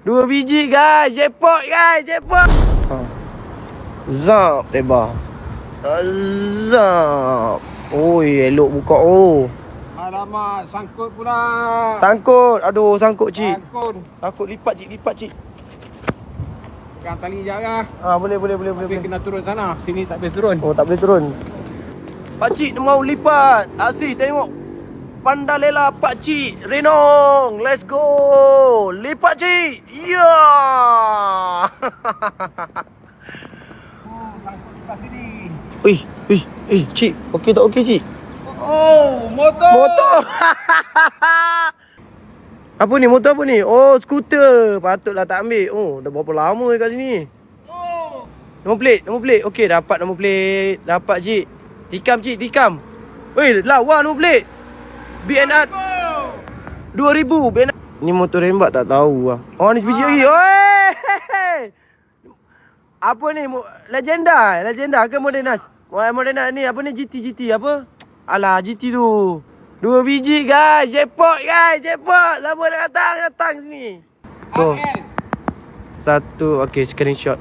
2 biji guys. Jackpot guys. Jackpot. Zap lebar. Zap. Oi, elok buka Alamak, sangkut pula. Sangkut. Aduh, sangkut cik. Sangkut. Lipat cik. Pegang tali jap ya. Boleh. Tapi kena turun sana. Sini tak boleh turun. Oh, tak boleh turun. Pakcik mau lipat. Asyik tengok. Pandalela pakcik Renong. Let's go. Lipat cik. Ya. Sangkut sebelah sini. Cik. Okey tak okey cik? Oh, motor. Apa ni? Motor apa ni? Oh, skuter. Patutlah tak ambil. Oh, dah berapa lama kat sini? Oh. Nombor plate. Okey, dapat nombor plate. Dapat cik. Tikam. Weh, lawa nombor plate. BNR 2000 BNR. Ni motor rembat tak tahu lah. Oh, ni sebiji lagi. Oi! Apa ni? Legenda ke Modernas? Modernas ni apa ni? GT apa? Alah, GT tu. 2 biji guys. Jackpot guys. Siapa nak datang sini. Tu. AL. Satu. Okey, screenshot.